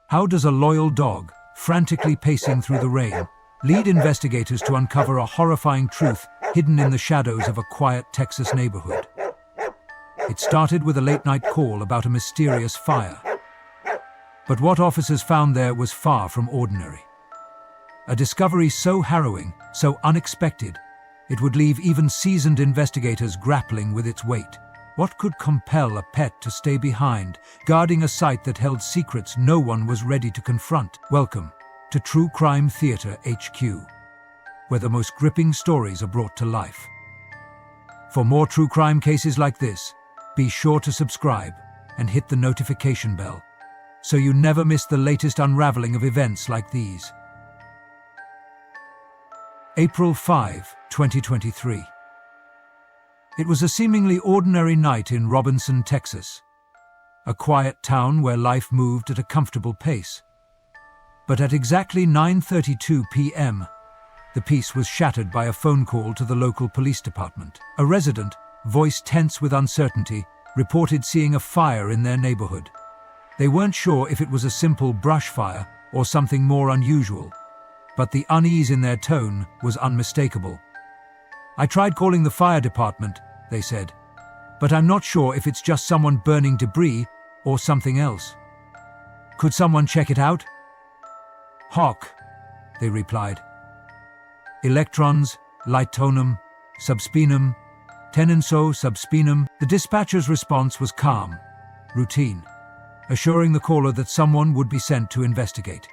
How does a loyal dog, frantically pacing through the rain, lead investigators to uncover a horrifying truth hidden in the shadows of a quiet Texas neighborhood? It started with a late-night call about a mysterious fire. But what officers found there was far from ordinary. A discovery so harrowing, so unexpected, it would leave even seasoned investigators grappling with its weight. What could compel a pet to stay behind, guarding a site that held secrets no one was ready to confront? Welcome to True Crime Theater HQ, where the most gripping stories are brought to life. For more true crime cases like this, be sure to subscribe and hit the notification bell, so you never miss the latest unraveling of events like these. April 5, 2023. It was a seemingly ordinary night in Robinson, Texas, a quiet town where life moved at a comfortable pace. But at exactly 9:32 p.m., the peace was shattered by a phone call to the local police department. A resident, voice tense with uncertainty, reported seeing a fire in their neighborhood. They weren't sure if it was a simple brush fire or something more unusual, but the unease in their tone was unmistakable. "I tried calling the fire department," they said, "but I'm not sure if it's just someone burning debris or something else. Could someone check it out?" "Hawk," they replied. "Electrons, lightonum, subspinum, tenenso subspinum." The dispatcher's response was calm, routine, assuring the caller that someone would be sent to investigate.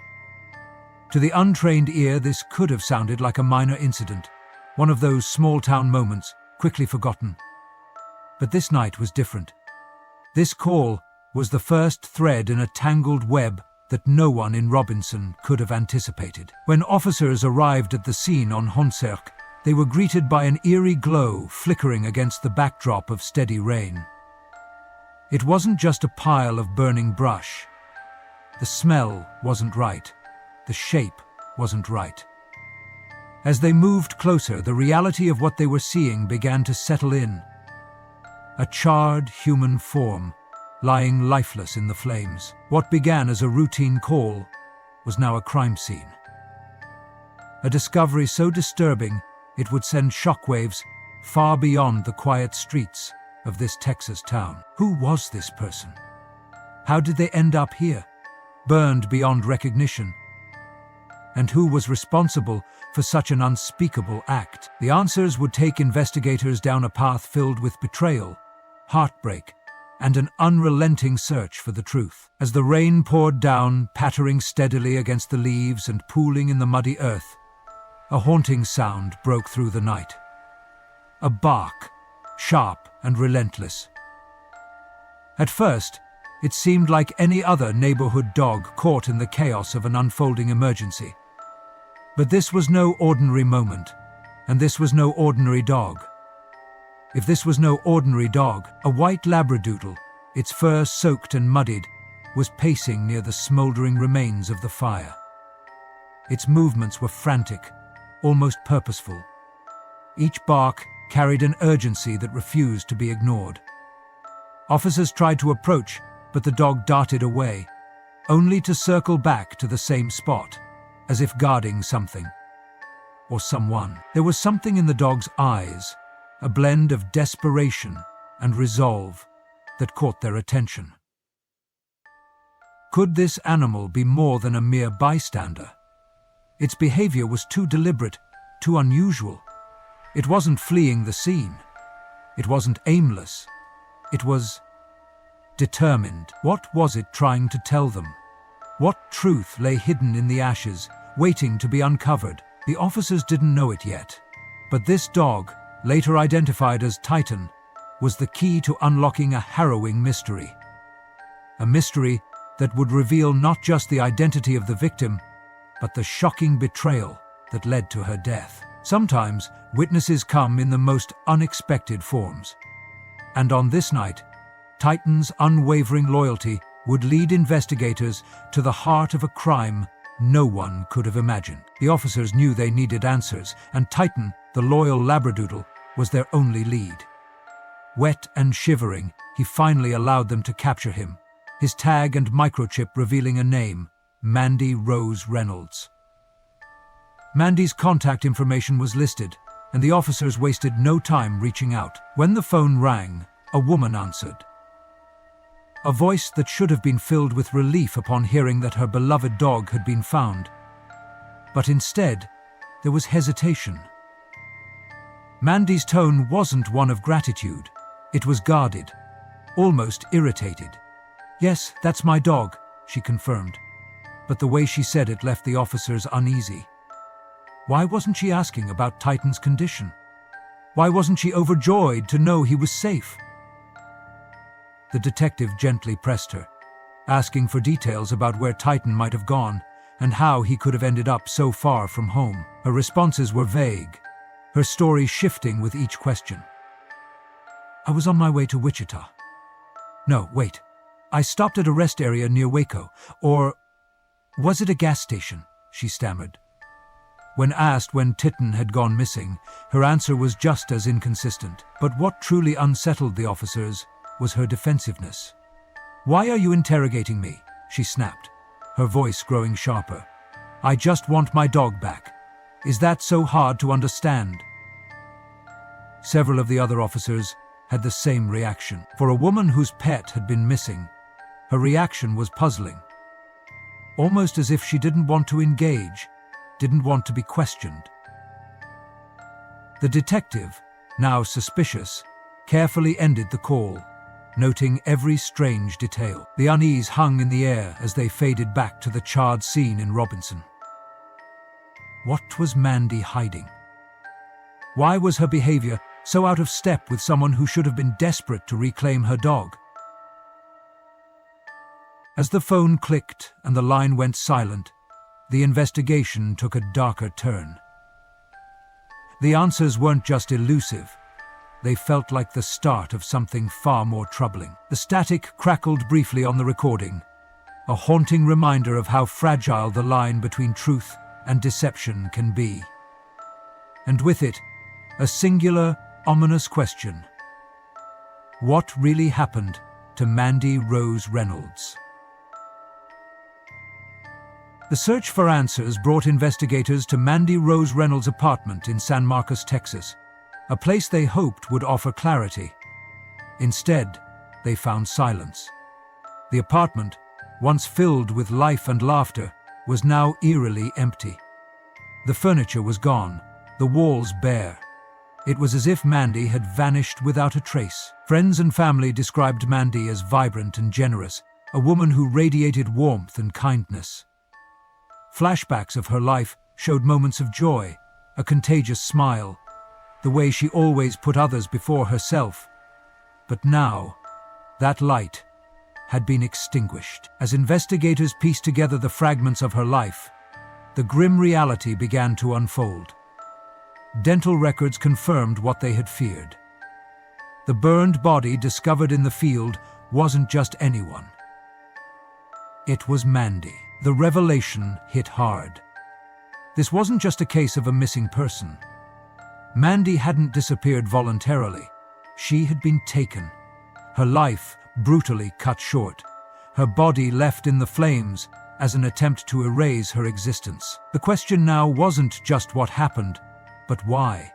To the untrained ear, this could have sounded like a minor incident, one of those small-town moments, quickly forgotten. But this night was different. This call was the first thread in a tangled web that no one in Robinson could have anticipated. When officers arrived at the scene on Honserk, they were greeted by an eerie glow flickering against the backdrop of steady rain. It wasn't just a pile of burning brush. The smell wasn't right. The shape wasn't right. As they moved closer, the reality of what they were seeing began to settle in. A charred human form, lying lifeless in the flames. What began as a routine call was now a crime scene. A discovery so disturbing it would send shockwaves far beyond the quiet streets of this Texas town. Who was this person? How did they end up here, burned beyond recognition? And who was responsible for such an unspeakable act? The answers would take investigators down a path filled with betrayal, heartbreak, and an unrelenting search for the truth. As the rain poured down, pattering steadily against the leaves and pooling in the muddy earth, a haunting sound broke through the night. A bark, sharp and relentless. At first, it seemed like any other neighborhood dog caught in the chaos of an unfolding emergency. But this was no ordinary moment, and this was no ordinary dog. If this was no ordinary dog, a white Labradoodle, its fur soaked and muddied, was pacing near the smoldering remains of the fire. Its movements were frantic, almost purposeful. Each bark carried an urgency that refused to be ignored. Officers tried to approach, but the dog darted away, only to circle back to the same spot, as if guarding something or someone. There was something in the dog's eyes, a blend of desperation and resolve, that caught their attention. Could this animal be more than a mere bystander? Its behavior was too deliberate, too unusual. It wasn't fleeing the scene. It wasn't aimless. It was determined. What was it trying to tell them? What truth lay hidden in the ashes, waiting to be uncovered? The officers didn't know it yet. But this dog, later identified as Titan, was the key to unlocking a harrowing mystery. A mystery that would reveal not just the identity of the victim, but the shocking betrayal that led to her death. Sometimes, witnesses come in the most unexpected forms. And on this night, Titan's unwavering loyalty would lead investigators to the heart of a crime no one could have imagined. The officers knew they needed answers, and Titan, the loyal Labradoodle, was their only lead. Wet and shivering, he finally allowed them to capture him, his tag and microchip revealing a name, Mandy Rose Reynolds. Mandy's contact information was listed, and the officers wasted no time reaching out. When the phone rang, a woman answered. A voice that should have been filled with relief upon hearing that her beloved dog had been found. But instead, there was hesitation. Mandy's tone wasn't one of gratitude. It was guarded, almost irritated. "Yes, that's my dog," she confirmed. But the way she said it left the officers uneasy. Why wasn't she asking about Titan's condition? Why wasn't she overjoyed to know he was safe? The detective gently pressed her, asking for details about where Titan might have gone and how he could have ended up so far from home. Her responses were vague, her story shifting with each question. "I was on my way to Wichita. No, wait. I stopped at a rest area near Waco. Or was it a gas station?" she stammered. When asked when Titan had gone missing, her answer was just as inconsistent. But what truly unsettled the officers was her defensiveness. "Why are you interrogating me?" she snapped, her voice growing sharper. "I just want my dog back. Is that so hard to understand?" Several of the other officers had the same reaction. For a woman whose pet had been missing, her reaction was puzzling. Almost as if she didn't want to engage, didn't want to be questioned. The detective, now suspicious, carefully ended the call, noting every strange detail. The unease hung in the air as they faded back to the charred scene in Robinson. What was Mandy hiding? Why was her behavior so out of step with someone who should have been desperate to reclaim her dog? As the phone clicked and the line went silent, the investigation took a darker turn. The answers weren't just elusive. They felt like the start of something far more troubling. The static crackled briefly on the recording, a haunting reminder of how fragile the line between truth and deception can be. And with it, a singular, ominous question. What really happened to Mandy Rose Reynolds? The search for answers brought investigators to Mandy Rose Reynolds' apartment in San Marcos, Texas, a place they hoped would offer clarity. Instead, they found silence. The apartment, once filled with life and laughter, was now eerily empty. The furniture was gone, the walls bare. It was as if Mandy had vanished without a trace. Friends and family described Mandy as vibrant and generous, a woman who radiated warmth and kindness. Flashbacks of her life showed moments of joy, a contagious smile, the way she always put others before herself. But now, that light had been extinguished. As investigators pieced together the fragments of her life, the grim reality began to unfold. Dental records confirmed what they had feared. The burned body discovered in the field wasn't just anyone. It was Mandy. The revelation hit hard. This wasn't just a case of a missing person. Mandy hadn't disappeared voluntarily. She had been taken. Her life brutally cut short. Her body left in the flames as an attempt to erase her existence. The question now wasn't just what happened, but why.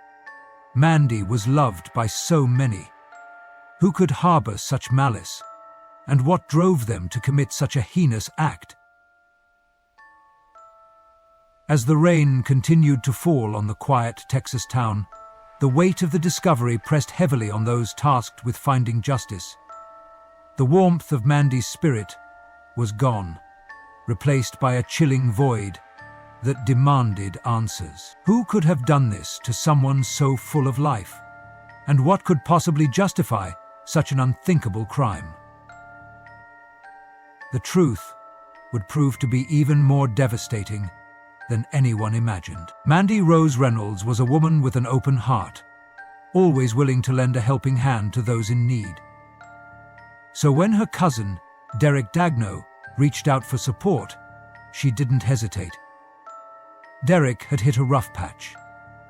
Mandy was loved by so many. Who could harbor such malice? And what drove them to commit such a heinous act? As the rain continued to fall on the quiet Texas town, the weight of the discovery pressed heavily on those tasked with finding justice. The warmth of Mandy's spirit was gone, replaced by a chilling void that demanded answers. Who could have done this to someone so full of life? And what could possibly justify such an unthinkable crime? The truth would prove to be even more devastating than anyone imagined. Mandy Rose Reynolds was a woman with an open heart, always willing to lend a helping hand to those in need. So when her cousin, Derek Dagno, reached out for support, she didn't hesitate. Derek had hit a rough patch,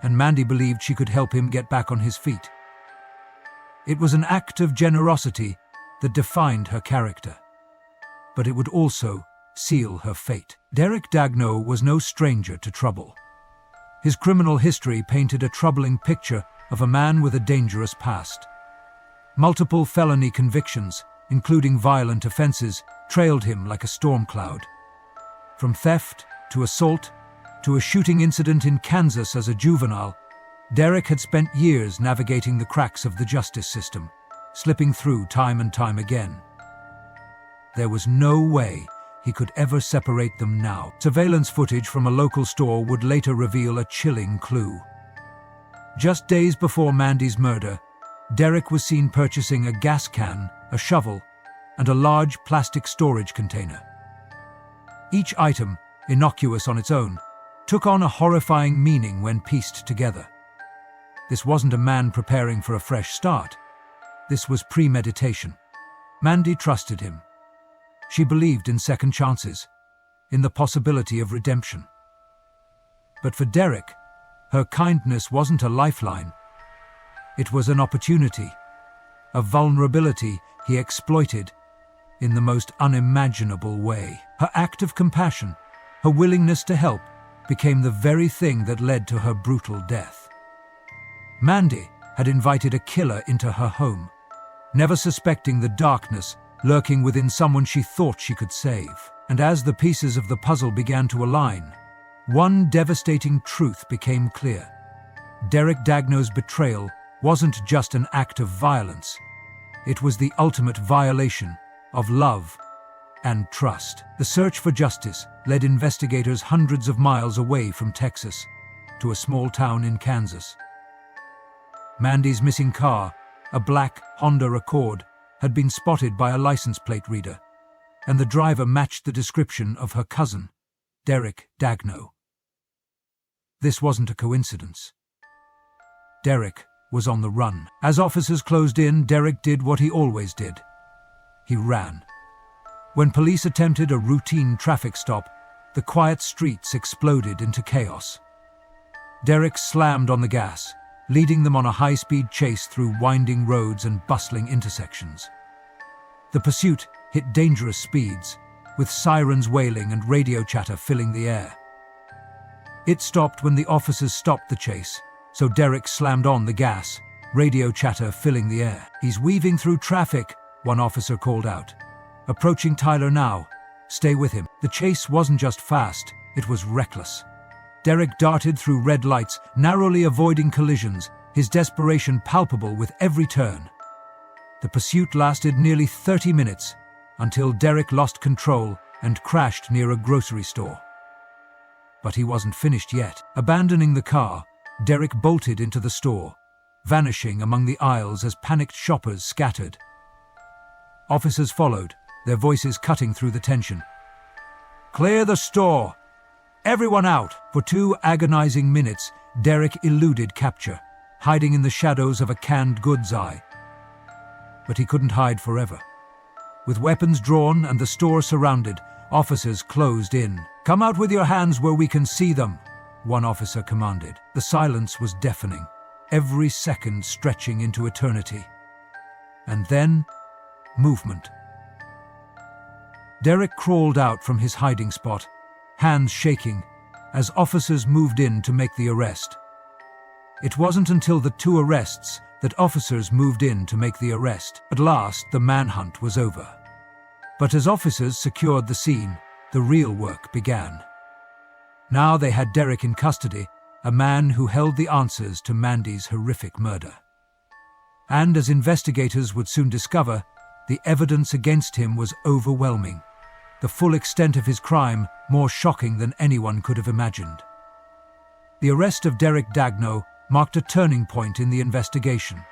and Mandy believed she could help him get back on his feet. It was an act of generosity that defined her character, but it would also seal her fate. Derek Dagno was no stranger to trouble. His criminal history painted a troubling picture of a man with a dangerous past. Multiple felony convictions, including violent offenses, trailed him like a storm cloud. From theft to assault to a shooting incident in Kansas as a juvenile, Derek had spent years navigating the cracks of the justice system, slipping through time and time again. There was no way he could ever separate them now. Surveillance footage from a local store would later reveal a chilling clue. Just days before Mandy's murder, Derek was seen purchasing a gas can, a shovel, and a large plastic storage container. Each item, innocuous on its own, took on a horrifying meaning when pieced together. This wasn't a man preparing for a fresh start. This was premeditation. Mandy trusted him. She believed in second chances, in the possibility of redemption. But for Derek, her kindness wasn't a lifeline. It was an opportunity, a vulnerability he exploited in the most unimaginable way. Her act of compassion, her willingness to help, became the very thing that led to her brutal death. Mandy had invited a killer into her home, never suspecting the darkness lurking within someone she thought she could save. And as the pieces of the puzzle began to align, one devastating truth became clear. Derek Dagno's betrayal wasn't just an act of violence. It was the ultimate violation of love and trust. The search for justice led investigators hundreds of miles away from Texas to a small town in Kansas. Mandy's missing car, a black Honda Accord, had been spotted by a license plate reader, and the driver matched the description of her cousin, Derek Dagno. This wasn't a coincidence. Derek was on the run. As officers closed in, Derek did what he always did. He ran. When police attempted a routine traffic stop, the quiet streets exploded into chaos. Derek slammed on the gas, leading them on a high-speed chase through winding roads and bustling intersections. The pursuit hit dangerous speeds, with sirens wailing and radio chatter filling the air. It stopped when the officers stopped the chase, so Derek slammed on the gas, radio chatter filling the air. "He's weaving through traffic," one officer called out. "Approaching Tyler now. Stay with him." The chase wasn't just fast, it was reckless. Derek darted through red lights, narrowly avoiding collisions, his desperation palpable with every turn. The pursuit lasted nearly 30 minutes, until Derek lost control and crashed near a grocery store. But he wasn't finished yet. Abandoning the car, Derek bolted into the store, vanishing among the aisles as panicked shoppers scattered. Officers followed, their voices cutting through the tension. "Clear the store! Everyone out!" For 2 agonizing minutes, Derek eluded capture, hiding in the shadows of a canned goods aisle. But he couldn't hide forever. With weapons drawn and the store surrounded, officers closed in. "Come out with your hands where we can see them," one officer commanded. The silence was deafening, every second stretching into eternity. And then, movement. Derek crawled out from his hiding spot, hands shaking, as officers moved in to make the arrest. It wasn't until the 2 arrests that officers moved in to make the arrest. At last, the manhunt was over. But as officers secured the scene, the real work began. Now they had Derek in custody, a man who held the answers to Mandy's horrific murder. And as investigators would soon discover, the evidence against him was overwhelming. The full extent of his crime more shocking than anyone could have imagined. The arrest of Derek Dagno marked a turning point in the investigation,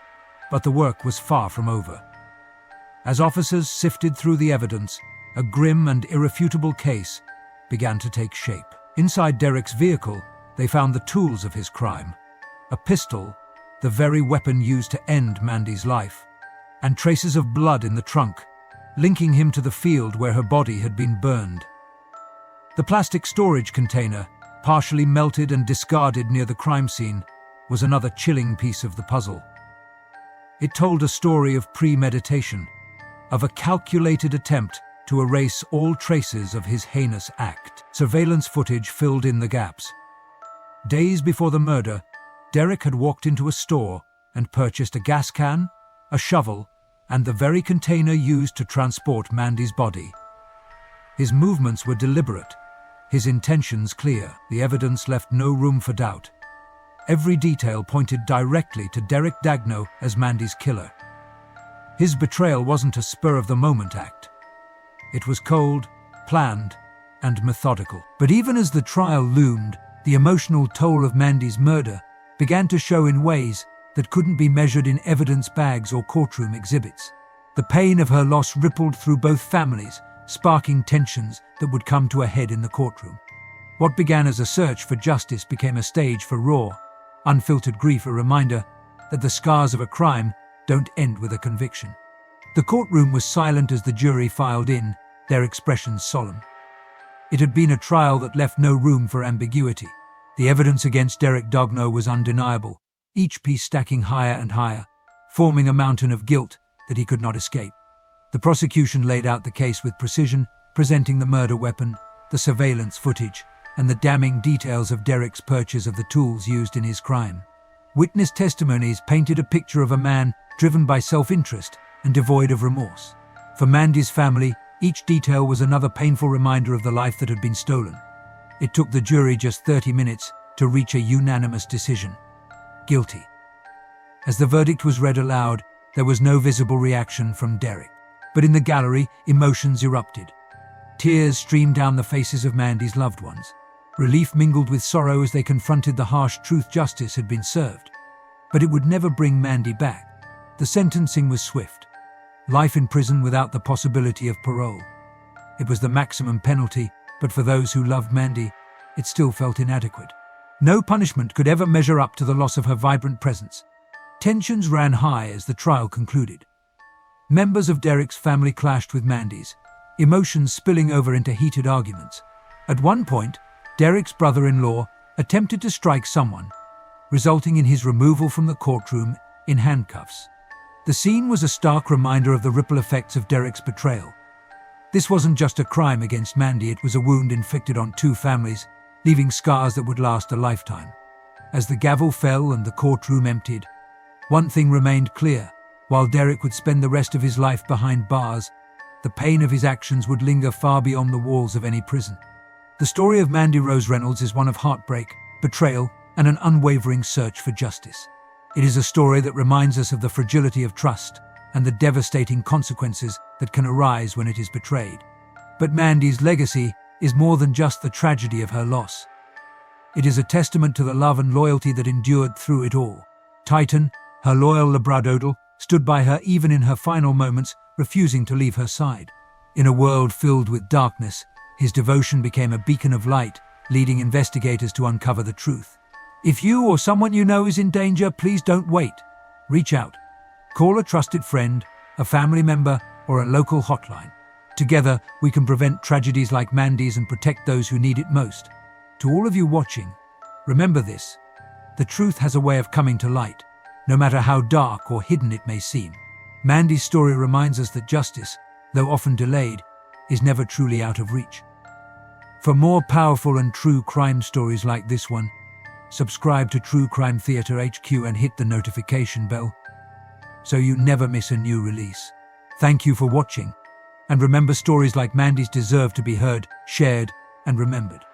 but the work was far from over. As officers sifted through the evidence, a grim and irrefutable case began to take shape. Inside Derek's vehicle, they found the tools of his crime: a pistol, the very weapon used to end Mandy's life, and traces of blood in the trunk, linking him to the field where her body had been burned. The plastic storage container, partially melted and discarded near the crime scene, was another chilling piece of the puzzle. It told a story of premeditation, of a calculated attempt to erase all traces of his heinous act. Surveillance footage filled in the gaps. Days before the murder, Derek had walked into a store and purchased a gas can, a shovel, and the very container used to transport Mandy's body. His movements were deliberate, his intentions clear. The evidence left no room for doubt. Every detail pointed directly to Derek Dagno as Mandy's killer. His betrayal wasn't a spur-of-the-moment act. It was cold, planned, and methodical. But even as the trial loomed, the emotional toll of Mandy's murder began to show in ways that couldn't be measured in evidence bags or courtroom exhibits. The pain of her loss rippled through both families, sparking tensions that would come to a head in the courtroom. What began as a search for justice became a stage for raw, unfiltered grief, a reminder that the scars of a crime don't end with a conviction. The courtroom was silent as the jury filed in, their expressions solemn. It had been a trial that left no room for ambiguity. The evidence against Derek Dagno was undeniable, each piece stacking higher and higher, forming a mountain of guilt that he could not escape. The prosecution laid out the case with precision, presenting the murder weapon, the surveillance footage, and the damning details of Derek's purchase of the tools used in his crime. Witness testimonies painted a picture of a man driven by self-interest and devoid of remorse. For Mandy's family, each detail was another painful reminder of the life that had been stolen. It took the jury just 30 minutes to reach a unanimous decision: guilty. As the verdict was read aloud, there was no visible reaction from Derek. But in the gallery, emotions erupted. Tears streamed down the faces of Mandy's loved ones. Relief mingled with sorrow as they confronted the harsh truth: justice had been served. But it would never bring Mandy back. The sentencing was swift. Life in prison without the possibility of parole. It was the maximum penalty, but for those who loved Mandy, it still felt inadequate. No punishment could ever measure up to the loss of her vibrant presence. Tensions ran high as the trial concluded. Members of Derek's family clashed with Mandy's, emotions spilling over into heated arguments. At one point, Derek's brother-in-law attempted to strike someone, resulting in his removal from the courtroom in handcuffs. The scene was a stark reminder of the ripple effects of Derek's betrayal. This wasn't just a crime against Mandy, it was a wound inflicted on two families, leaving scars that would last a lifetime. As the gavel fell and the courtroom emptied, one thing remained clear: while Derek would spend the rest of his life behind bars, the pain of his actions would linger far beyond the walls of any prison. The story of Mandy Rose Reynolds is one of heartbreak, betrayal, and an unwavering search for justice. It is a story that reminds us of the fragility of trust and the devastating consequences that can arise when it is betrayed. But Mandy's legacy is more than just the tragedy of her loss. It is a testament to the love and loyalty that endured through it all. Titan, her loyal labradoodle, stood by her even in her final moments, refusing to leave her side. In a world filled with darkness, his devotion became a beacon of light, leading investigators to uncover the truth. If you or someone you know is in danger, please don't wait. Reach out. Call a trusted friend, a family member, or a local hotline. Together, we can prevent tragedies like Mandy's and protect those who need it most. To all of you watching, remember this: the truth has a way of coming to light, no matter how dark or hidden it may seem. Mandy's story reminds us that justice, though often delayed, is never truly out of reach. For more powerful and true crime stories like this one, subscribe to True Crime Theatre HQ and hit the notification bell so you never miss a new release. Thank you for watching, and remember, stories like Mandy's deserve to be heard, shared, and remembered.